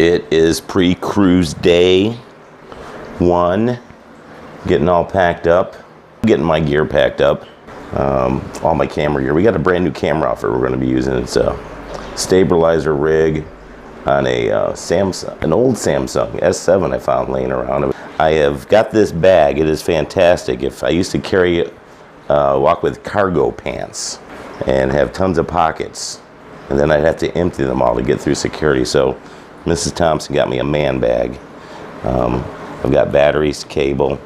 It is pre-cruise day 1. Getting all packed up. Getting my gear packed up. All my camera gear. We got a brand new camera offer we're going to be using. It's a stabilizer rig on a Samsung, an old Samsung S7 I found laying around. I have got this bag. It is fantastic. If I used to carry walk with cargo pants and have tons of pockets, and then I'd have to empty them all to get through security. So Mrs. Thompson got me a man bag. I've got batteries, cable.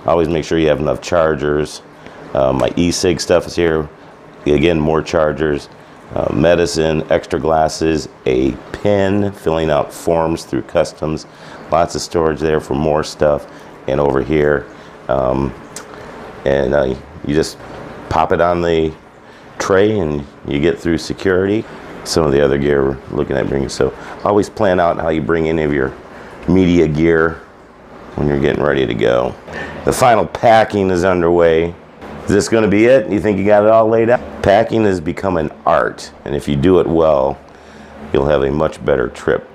Always make sure you have enough chargers. My e-cig stuff is here. Again, more chargers, medicine, extra glasses, a pen, filling out forms through customs. Lots of storage there for more stuff. And over here, you just pop it on the tray and you get through security. Some of the other gear we're looking at bringing. So always plan out how you bring any of your media gear when you're getting ready to go. The final packing is underway. Is this going to be it? You think you got it all laid out? Packing has become an art, and if you do it well, you'll have a much better trip.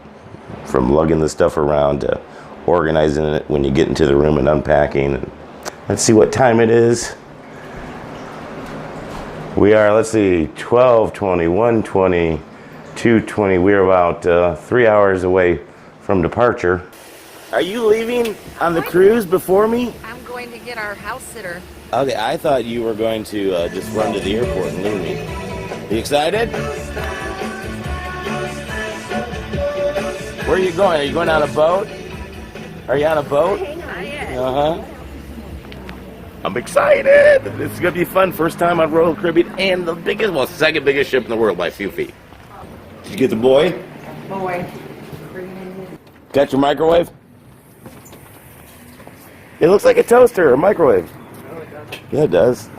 From lugging the stuff around to organizing it when you get into the room and unpacking. Let's see what time it is. We are, let's see, 12:20, 1:20, 2:20. We're about 3 hours away from departure. Are you leaving on the cruise before me? I'm going to get our house sitter. Okay, I thought you were going to just run to the airport and leave me. You excited? Where are you going? Are you going on a boat? Are you on a boat? Uh-huh. I'm excited. It's going to be fun. First time on Royal Caribbean and the biggest, well, second biggest ship in the world by a few feet. Did you get the boy? Boy. Got your microwave? It looks like a toaster or a microwave. No, it doesn't. Yeah, it does.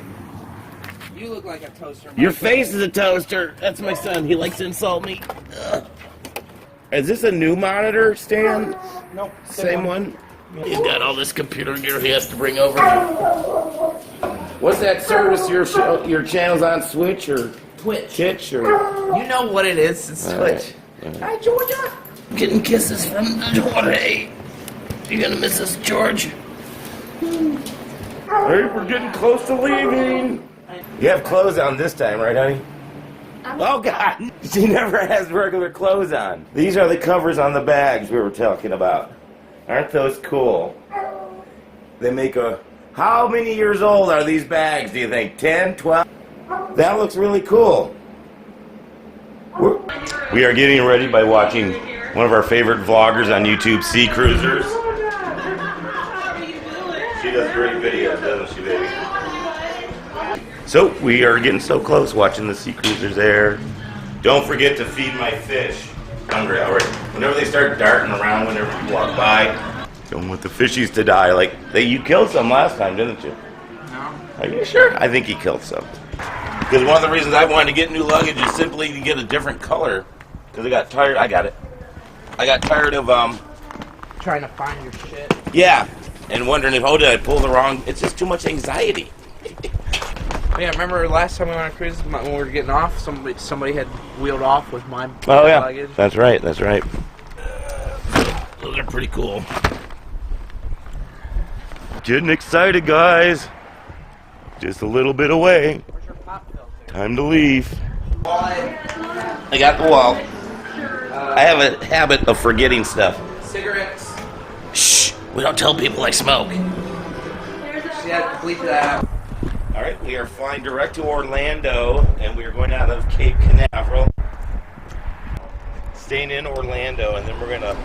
You look like a toaster. Your face is a toaster. That's my son. He likes to insult me. Ugh. Is this a new monitor stand? Nope. Same one? He's got all this computer gear he has to bring over. What's that service your channel's on? Switch or Twitch or? You know what it is. It's Twitch. Right. Hi, Georgia. Getting kisses from Jorge. You gonna miss us, George? Hey, we're getting close to leaving. You have clothes on this time, right, honey? Oh, God. She never has regular clothes on. These are the covers on the bags we were talking about. Aren't those cool? They make a... How many years old are these bags, do you think? 10, 12? That looks really cool. We are getting ready by watching one of our favorite vloggers on YouTube, Sea Cruisers. She does great videos, doesn't she, baby? So, we are getting so close watching the Sea Cruisers there. Don't forget to feed my fish. Hungry already. Whenever they start darting around, whenever you walk by, don't want the fishies to die. Like, you killed some last time, didn't you? No. Are you sure? I think he killed some. Because one of the reasons I wanted to get new luggage is simply to get a different color. Because I got tired. I got it. I got tired of, Trying to find your shit. yeah. And wondering if, did I pull the wrong... It's just too much anxiety. Yeah, remember last time we went on a cruise when we were getting off, somebody had wheeled off with my luggage. That's right, that's right. Those are pretty cool. Getting excited, guys. Just a little bit away. Where's your pop filter? Time to leave. I got the wall. I have a habit of forgetting stuff. Cigarettes. Shh, we don't tell people I smoke. She had to bleep that out. All right, we are flying direct to Orlando, and we are going out of Cape Canaveral, staying in Orlando, and then we're going to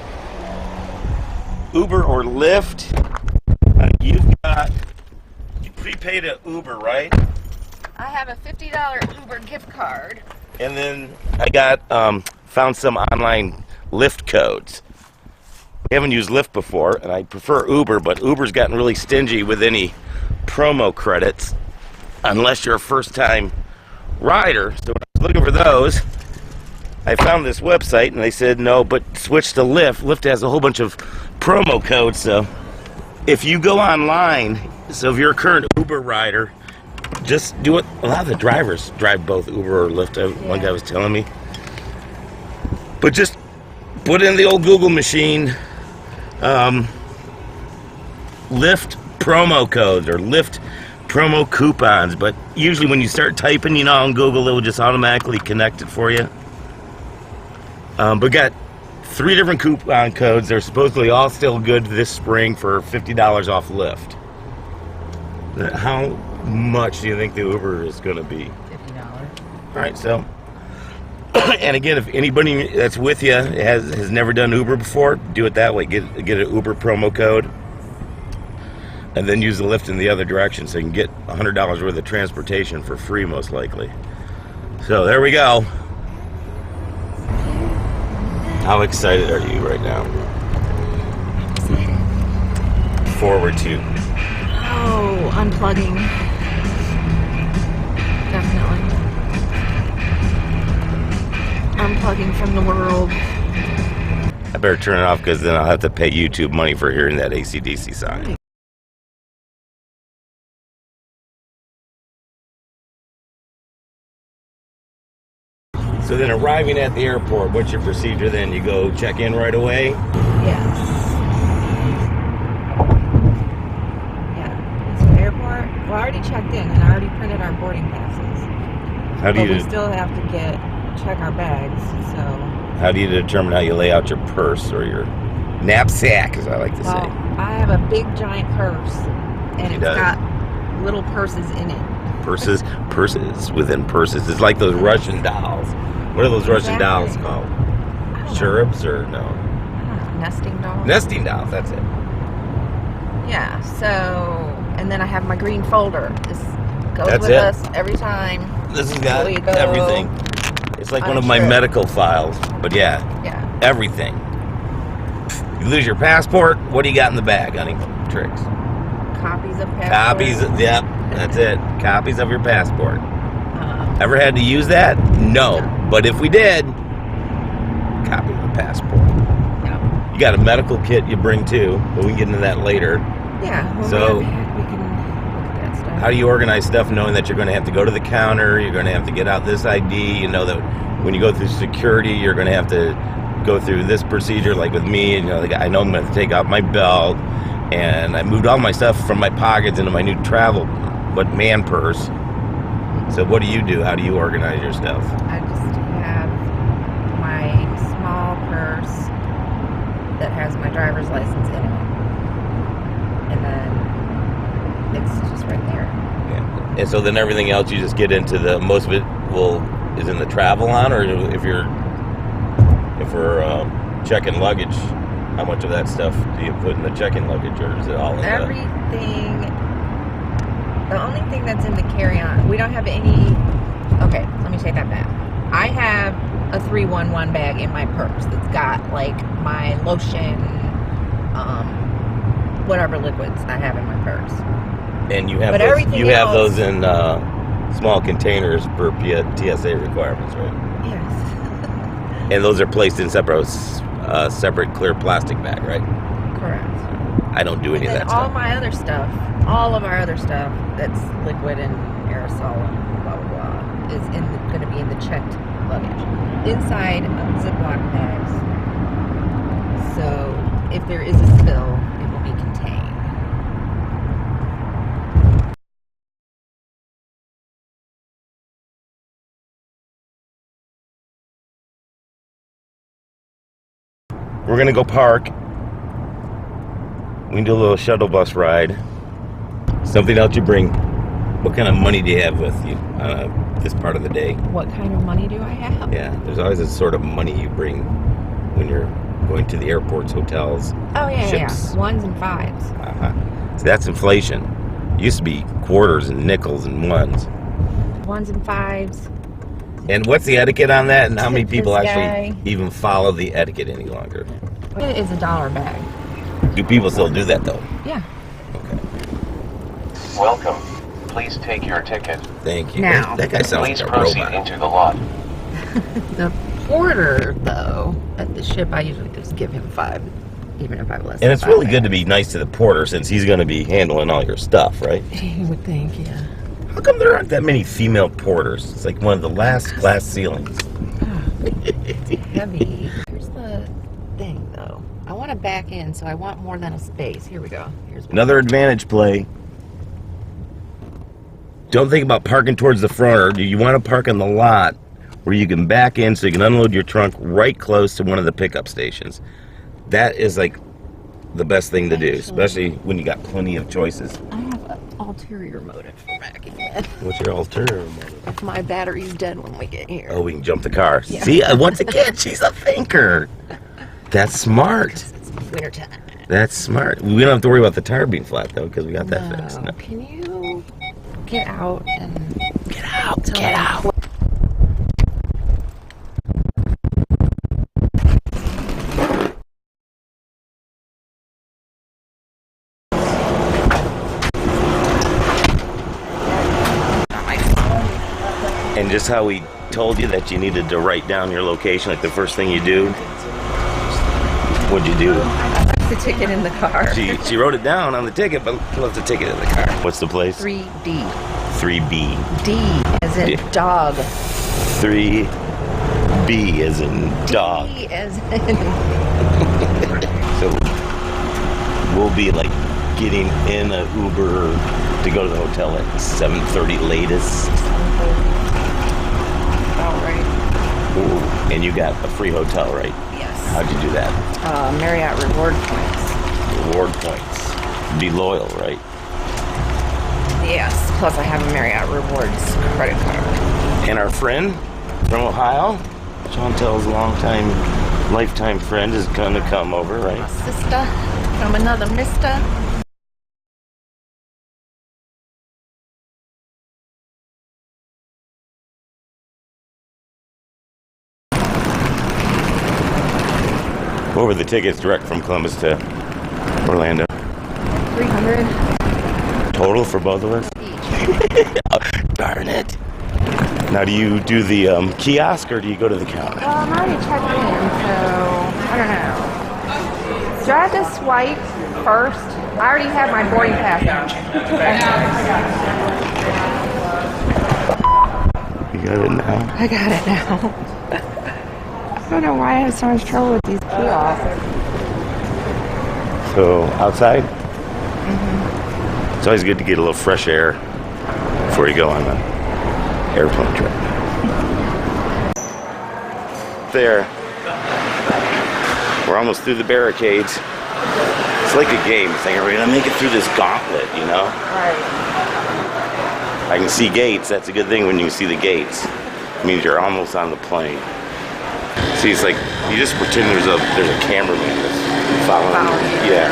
Uber or Lyft. You prepaid an Uber, right? I have a $50 Uber gift card. And then I got found some online Lyft codes. I haven't used Lyft before, and I prefer Uber, but Uber's gotten really stingy with any promo credits. Unless you're a first-time rider. So when I was looking for those, I found this website, and they said, no, but switch to Lyft. Lyft has a whole bunch of promo codes, so if you go online, so if you're a current Uber rider, just do it. A lot of the drivers drive both Uber or Lyft, one guy was telling me. But just put in the old Google machine, Lyft promo codes or Lyft promo coupons, but usually when you start typing, on Google, it will just automatically connect it for you. But got 3 different coupon codes. They're supposedly all still good this spring for $50 off Lyft. How much do you think the Uber is going to be? $50. All right, so, and again, if anybody that's with you has never done Uber before, do it that way. Get an Uber promo code, and then use the Lyft in the other direction, so you can get $100 worth of transportation for free, most likely. So there we go. How excited are you right now? Forward to. Oh, unplugging. Definitely. Unplugging from the world. I better turn it off because then I'll have to pay YouTube money for hearing that AC/DC sign. So then arriving at the airport, what's your procedure then? You go check in right away? Yes. Yeah. So airport. Well, I already checked in and I already printed our boarding passes. How do But you we still have to check our bags. So. How do you determine how you lay out your purse or your knapsack, as I like to Well, say? I have a big giant purse, and it's got little purses in it. Purses within purses. It's like those Russian dolls. What are those Russian dolls called? Cherubs or no? Nesting dolls. Nesting dolls, that's it. Yeah, so, and then I have my green folder. This goes That's with it? us every time. This has got We go everything. It's like on one a of my trip. medical files, but yeah, everything. You lose your passport, what do you got in the bag, honey? Tricks. Copies of passports. Copies, yep, that's it. Copies of your passport. Ever had to use that? No. But if we did, copy of the passport. Yeah. You got a medical kit you bring too, but we can get into that later. Yeah. Well, So, we can look at that stuff. how do you organize stuff knowing that you're going to have to go to the counter, you're going to have to get out this ID, you know that when you go through security, you're going to have to go through this procedure, like with me, and like I know I'm going to take out my belt, and I moved all my stuff from my pockets into my new travel, man purse. So what do you do? How do you organize your stuff? I just have my small purse that has my driver's license in it. And then it's just right there. Yeah. And so then everything else you just get into most of it is in the travel on, or if we're checking luggage, how much of that stuff do you put in the check-in luggage, or is it all in everything? The only thing that's in the carry-on, we don't have any. Okay, let me take that back. I have a 311 bag in my purse that's got like my lotion, whatever liquids I have in my purse. And you have those in small containers per TSA requirements, right? Yes. And those are placed in separate clear plastic bag, right? Correct. I don't do any of that all stuff. all of our other stuff that's liquid and aerosol and blah blah blah is going to be in the checked luggage inside Ziploc bags. So if there is a spill, it will be contained. We're gonna go park. We can do a little shuttle bus ride. Something else you bring. What kind of money do you have with you this part of the day? What kind of money do I have? Yeah, there's always a sort of money you bring when you're going to the airports, hotels, ships. Yeah. Ones and fives. So that's inflation. It used to be quarters and nickels and ones. Ones and fives. And what's the etiquette on that? And how many Tip people this actually guy. even follow the etiquette any longer? It is a $1 bag. Do people still do that though? Yeah. Okay. Welcome. Please take your ticket. Thank you. Now. That guy sounds Please like a proceed robot. into the lot. The porter, though, at the ship, I usually just give him 5, even if I have less. And it's really good to be nice to the porter since he's going to be handling all your stuff, right? You would think, yeah. How come there aren't that many female porters? It's like one of the last glass ceilings. It's heavy. Here's the I want to back in, so I want more than a space. Here we go. Here's Another advantage play. Don't think about parking towards the front, or you want to park in the lot where you can back in so you can unload your trunk right close to one of the pickup stations. That is like the best thing to do, especially when you got plenty of choices. I have an ulterior motive for backing in. What's your ulterior motive? If my battery's dead when we get here. Oh, we can jump the car. Yeah. See, once again, she's a thinker. That's smart. It's wintertime. That's smart. We don't have to worry about the tire being flat, though, because we got that fixed. No. Can you get out and... Get out, get out. And just how we told you that you needed to write down your location, like the first thing you do. What'd you do? I left the ticket in the car. She wrote it down on the ticket, but left the ticket in the car. What's the place? 3D. 3B. D as in dog. 3B as in dog. D as in... So we'll be like getting in an Uber to go to the hotel at 7:30 latest. All right. Ooh, and you got a free hotel, right? Yes. How'd you do that? Marriott reward points. Reward points. Be loyal, right? Yes. Plus I have a Marriott rewards credit card. And our friend from Ohio, Chantel's longtime, lifetime friend, is gonna come over, My right? sister from another mister. What were the tickets direct from Columbus to Orlando? 300 Total for both of us? each. Oh, darn it. Now, do you do the kiosk or do you go to the counter? I'm already checked in, so I don't know. Do I have to swipe first? I already have my boarding pass out. You got it now? I got it now. I don't know why I have so much trouble with these kiosks. So, outside? It's always good to get a little fresh air before you go on an airplane trip. There. We're almost through the barricades. It's like a game. It's like, are we gonna make it through this gauntlet, you know? Right. I can see gates. That's a good thing when you can see the gates. It means you're almost on the plane. See, it's like, you just pretend there's a cameraman that's following you. Yeah.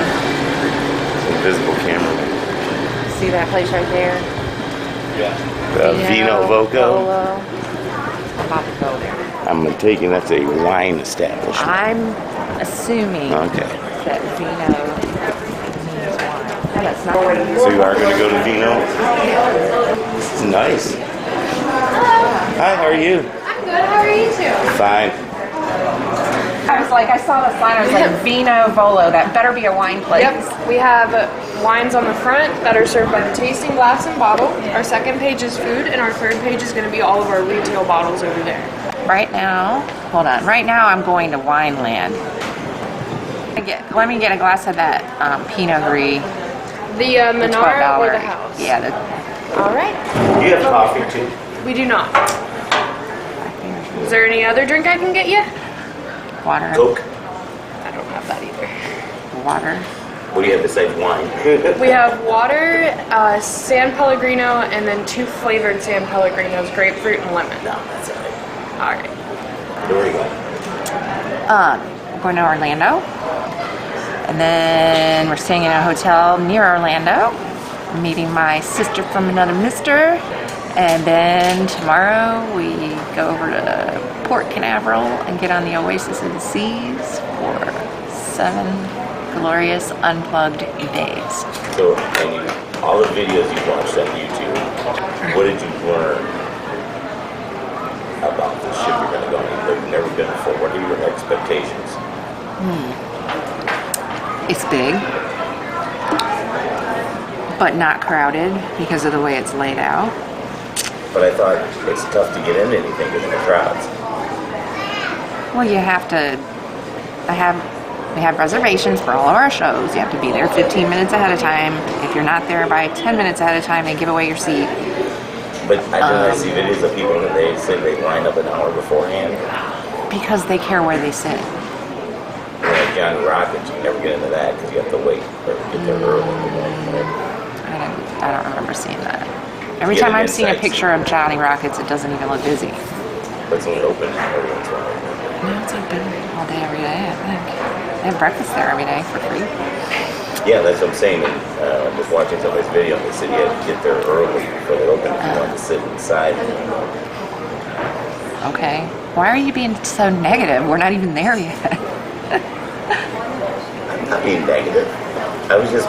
It's an invisible cameraman. See that place right there? Yeah. Vino Voco. I'm about to go there. I'm taking that's a wine establishment. I'm assuming Okay. that Vino means wine. No, that's not. So you are going to go to Vino? This is nice. Hi, how are you? I'm good. How are you two? Fine. I was like, I saw the sign. I was like, Vino Volo. That better be a wine place. Yep. We have wines on the front that are served by the tasting glass and bottle. Our second page is food, and our third page is going to be all of our retail bottles over there. Right now, hold on. Right now, I'm going to Wineland. Let me get a glass of that Pinot Gris. The Menara or the $12. house? Yeah. All right. Do you have coffee too? We do not. Is there any other drink I can get you? Water. Coke? I don't have that either. Water. What do you have besides wine? We have water, San Pellegrino, and then 2 flavored San Pellegrinos, grapefruit and lemon. No, that's all right. All right. Where are you going? We're going to Orlando. And then we're staying in a hotel near Orlando. Meeting my sister from another mister. And then tomorrow we go over to Port Canaveral and get on the Oasis of the Seas for 7 glorious unplugged days. So, all the videos you've watched on YouTube, what did you learn about the ship you're going to go on? You've never been before. What are your expectations? It's big, but not crowded because of the way it's laid out. But I thought it's tough to get into anything because of the crowds. Well, you have to. I have We have reservations for all of our shows. You have to be there 15 minutes ahead of time. If you're not there by 10 minutes ahead of time, they give away your seat. But I see videos of people that they say they line up an hour beforehand. Because they care where they sit. Like Johnny Rockets, you never get into that because you have to wait or get there early. I don't remember seeing that. Every time I've seen a picture of Johnny Rockets, it doesn't even look busy. But it's only open every once in a while. No, it's open all day, every day, I think. They have breakfast there every day for free. Yeah, that's what I'm saying. Just watching somebody's video, they said you had to get there early before they open if you wanted to sit inside. Okay. Why are you being so negative? We're not even there yet. I'm not being negative. I was just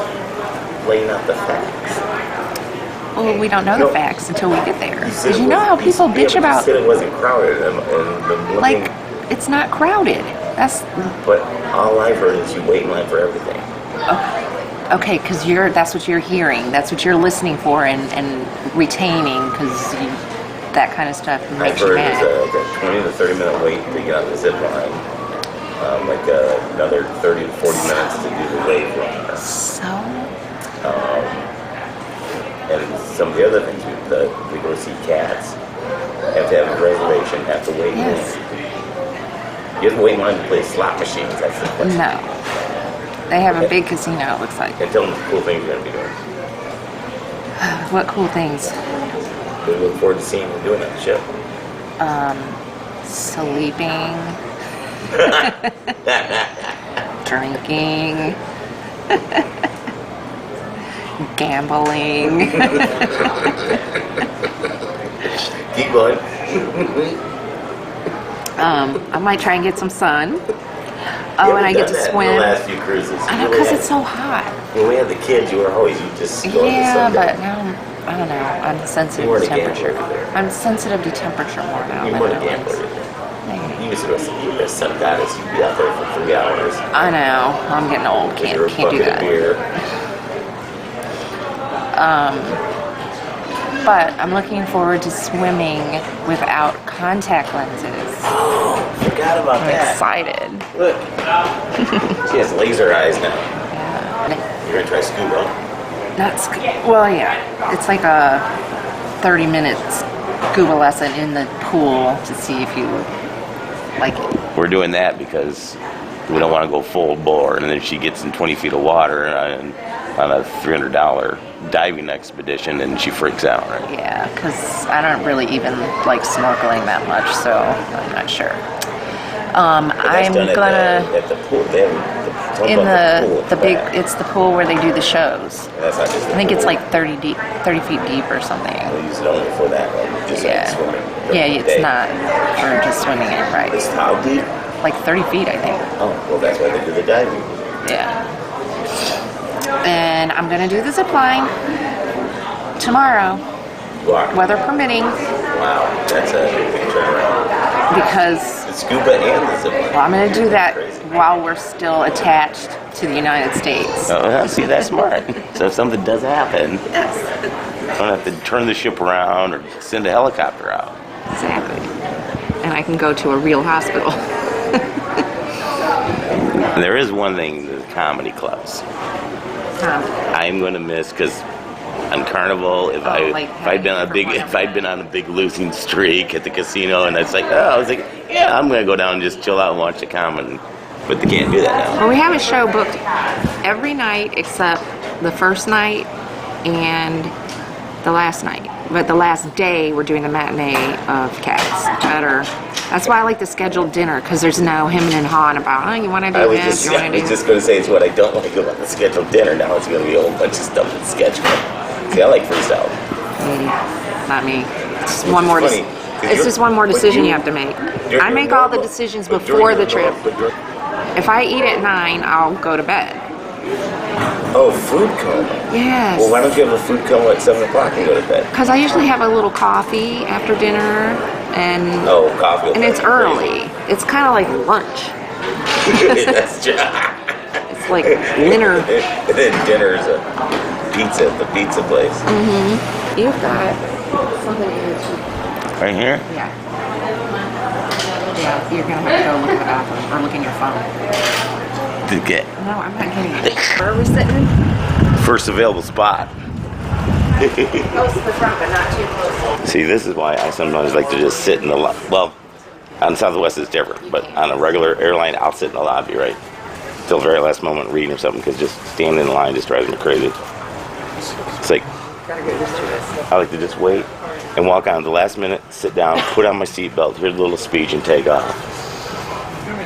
laying out the facts. Well, we don't know the facts until we get there. Because you know how You people bitch about... You said it wasn't crowded. And the like, it's not crowded. That's... But all I've heard is you wait in line for everything. Okay, because that's what you're hearing. That's what you're listening for and retaining, because that kind of stuff makes you mad. I've heard there's a 20 to 30 minute wait to get on the zip line. Another 30 to 40 minutes to do the wave run. So? And some of the other things, we go see cats, have to have a reservation, have to wait in line. You have to wait in line to play slot machines, that's the question. No. They have a big casino, it looks like. And tell them the cool things you're going to be doing. What cool things? We look forward to seeing you doing that show. Sleeping. Drinking. Gambling. Keep going. I might try and get some sun. Oh, and I get to swim. The last few cruises. I know, because it's so hot. When we had the kids, you just go in the sun. But now I don't know. I'm sensitive to temperature. I'm sensitive to temperature more now. You weren't a gambler. You used to go to sun goddess. You'd be out there for 3 hours. I know. I'm getting old. Can't do that. But I'm looking forward to swimming without contact lenses. Oh, forgot about I'm that. excited. Look. She has laser eyes now. Yeah. You're going to try scuba? Well, yeah. It's like a 30-minute scuba lesson in the pool to see if you like it. We're doing that because we don't want to go full bore, and then she gets in 20 feet of water on a $300 diving expedition, and she freaks out, right? Yeah, because I don't really even like snorkeling that much, so I'm not sure. I'm gonna at the pool. They have in the big. It's the pool where they do the shows. That's not just. I think it's like 30 feet deep or something. We'll use it only for that one. Just like swimming. Yeah, it's not for just swimming in it, right? It's how deep? Like 30 feet, I think. Oh, well, that's why they do the diving. Yeah. And I'm gonna do the zip line tomorrow, weather permitting. Wow, that's a big turnaround. Because the scuba and the zip line. Well, I'm gonna do that while we're still attached to the United States. Oh, see, that's smart. So if something does happen, Yes. I don't have to turn the ship around or send a helicopter out. Exactly. And I can go to a real hospital. And there is one thing: the comedy clubs. I'm going to miss because on Carnival, if I'd been on a big losing streak at the casino, and I was like, yeah, I'm going to go down and just chill out and watch the comedy. But they can't do that now. Well, we have a show booked every night except the first night and the last night. But the last day, we're doing the matinee of Cats. That's why I like the scheduled dinner, because there's no him and hawing about, you want to do this, you want to do I was just going to say, it's what I don't like about the scheduled dinner. Now it's going to be a whole bunch of stuff that's scheduled. See, I like freestyle. Not me. It's one more. It's just one more decision you have to make. I make all the decisions before the trip. If I eat at 9, I'll go to bed. Oh, food coma. Yes. Well, why don't you have a food coma at 7 o'clock and go to bed? Because I usually have a little coffee after dinner, and coffee. And it's early. It's kind of like lunch. That's true. It's like dinner. And then dinner's a pizza at the pizza place. Mm-hmm. You've got something here too. Right here? Yeah. Yeah, you're gonna have to go look at the bathroom or look in your phone. To get No, I'm not getting it. Where are we sitting? first available spot. Close to the front, but not too close. See, this is why I sometimes like to just sit in the well, on Southwest it's different, but on a regular airline, I'll sit in the lobby, right? Till the very last moment reading or something, because just standing in line just drives me crazy. It's like, I like to just wait and walk on at the last minute, sit down, put on my seatbelt, hear a little speech, and take off.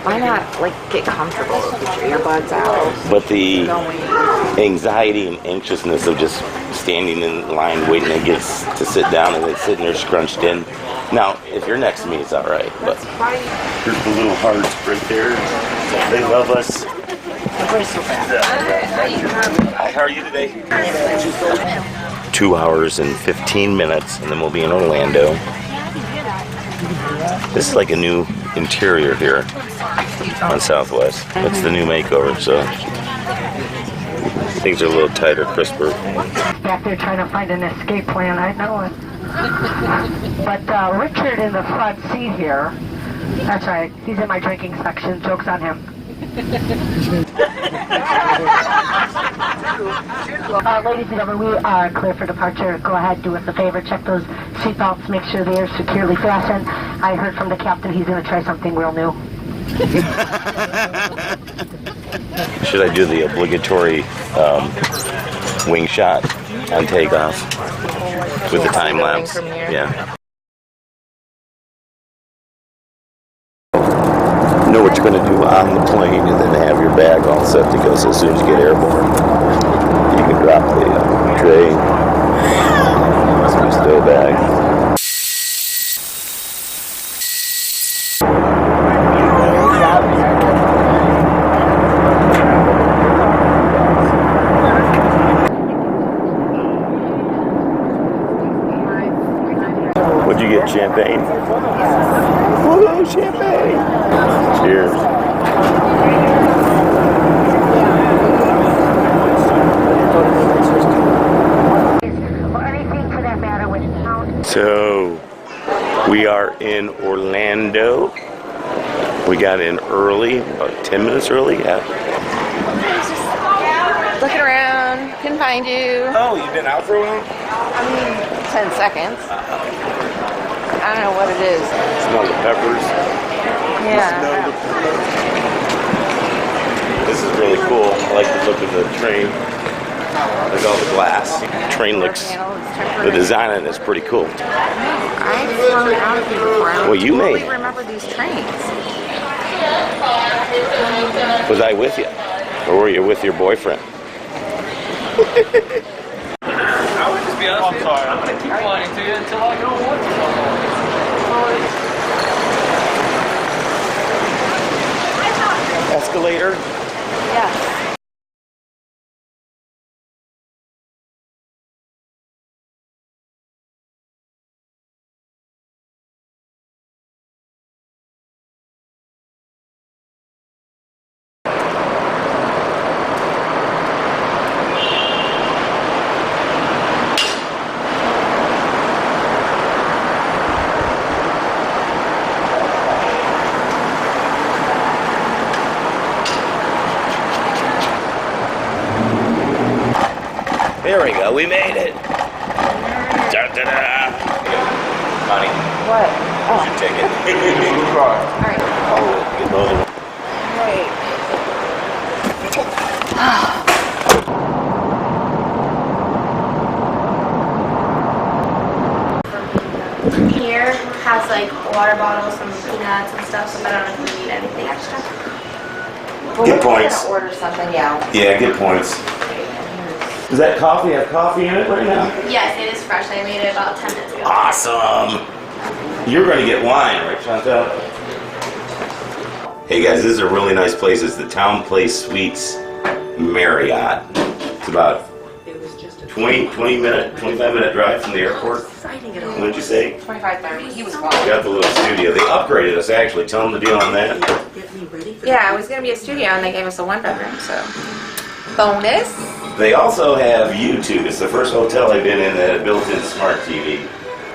Why not, like, get comfortable? Get your earbuds out. But the anxiety and anxiousness of just standing in line waiting to get to sit down and then sitting there scrunched in. Now, if you're next to me, it's all right. But here's the little hearts right there. They love us. Hi, how are you today? 2 hours and 15 minutes, and then we'll be in Orlando. This is like a new interior here on Southwest. It's the new makeover, so things are a little tighter, crisper. Back there trying to find an escape plan, I know it. But Richard in the front seat here, that's right, he's in my drinking section, joke's on him. Ladies and gentlemen, we are clear for departure. Go ahead, do us a favor, check those seatbelts, make sure they are securely fastened. I heard from the captain he's going to try something real new. Should I do the obligatory wing shot on takeoff with the time lapse? Yeah. Know what you're going to do on the plane, and then have your bag all set to go. So as soon as you get airborne, you can drop the tray, stow bag. What'd you get? Champagne? Woohoo, champagne! Cheers. Or anything for that matter with sound. So, we are in Orlando. We got in early, about 10 minutes early, yeah. Looking around, couldn't find you. Oh, you've been out for a while? I mean, 10 seconds. I don't know what it is. Smell the peppers. Yeah. This is really cool. I like the look of the train. Look at all the glass. The train looks, the design on it is pretty cool. I've flown out of here before. I Well, you totally may. remember these trains. Was I with you? Or were you with your boyfriend? I would just be honest with you. I'm going to keep lying to you until I know what's going on. Escalator? Yes. There we go, we made it. Da-da-da. Honey, What? Oh, your ticket. all right. Get both of them. Great. Here has like water bottles, some peanuts and stuff, so I don't know if you need anything extra. Well, Get we're points. gonna order something, yeah. Yeah, get points. Does that coffee have coffee in it right now? Yes, it is fresh. I made it about 10 minutes ago. Awesome. You're going to get wine, right, Chantel? Hey guys, this is a really nice place. It's the Town Place Suites Marriott. It's about 25 minute drive from the airport. What did you say? 25-30. He was We gone. got the little studio. They upgraded us actually. Tell them the deal on that. Yeah, it was gonna be a studio, and they gave us a 1-bedroom. So bonus. They also have YouTube. It's the first hotel I've been in that had built-in smart TV.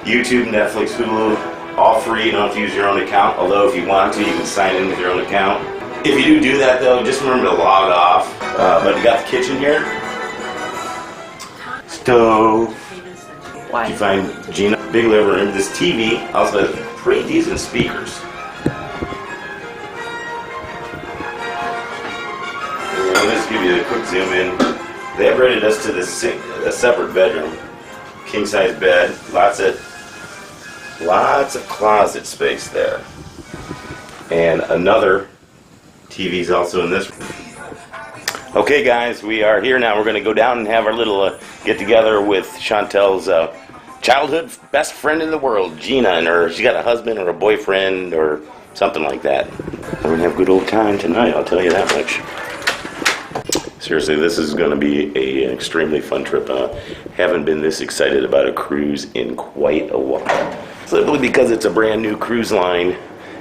YouTube, Netflix, Hulu, all free. You don't have to use your own account. Although if you want to, you can sign in with your own account. If you do that though, just remember to log off. But you got the kitchen here. Stove. Why? You find Gina, big living room. This TV also has pretty decent speakers. And I'll just give you a quick zoom in. They upgraded us to a separate bedroom, king size bed, lots of closet space there, and another TV's also in this. Okay, guys, we are here now. We're going to go down and have our little get together with Chantel's childhood best friend in the world, Gina, and she got a husband or a boyfriend or something like that. We're going to have a good old time tonight, I'll tell you that much. Seriously, this is going to be an extremely fun trip. Haven't been this excited about a cruise in quite a while. Simply because it's a brand new cruise line,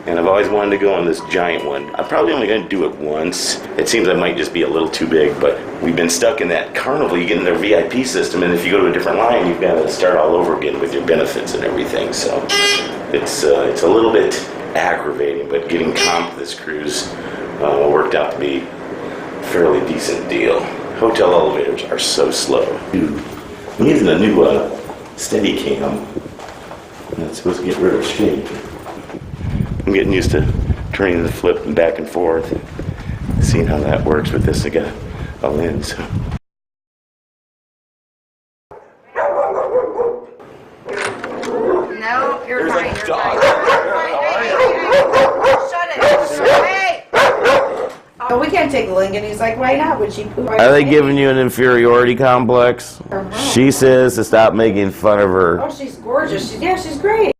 and I've always wanted to go on this giant one. I'm probably only going to do it once. It seems I might just be a little too big, but we've been stuck in that Carnival. You get in their VIP system, and if you go to a different line, you've got to start all over again with your benefits and everything. So it's a little bit aggravating, but getting comped this cruise worked out to be a fairly decent deal. Hotel elevators are so slow. Dude, I'm using a new Steadicam. That's supposed to get rid of shape. I'm getting used to turning the flip and back and forth, seeing how that works with this. I got a lens. No, you're There's fine. a You're dog. fine. Shut it. Hey! Oh, we can't take Lincoln. He's like, why not? Would she poop? Are they giving you an inferiority complex? She says to stop making fun of her. Oh, she's gorgeous. She's great.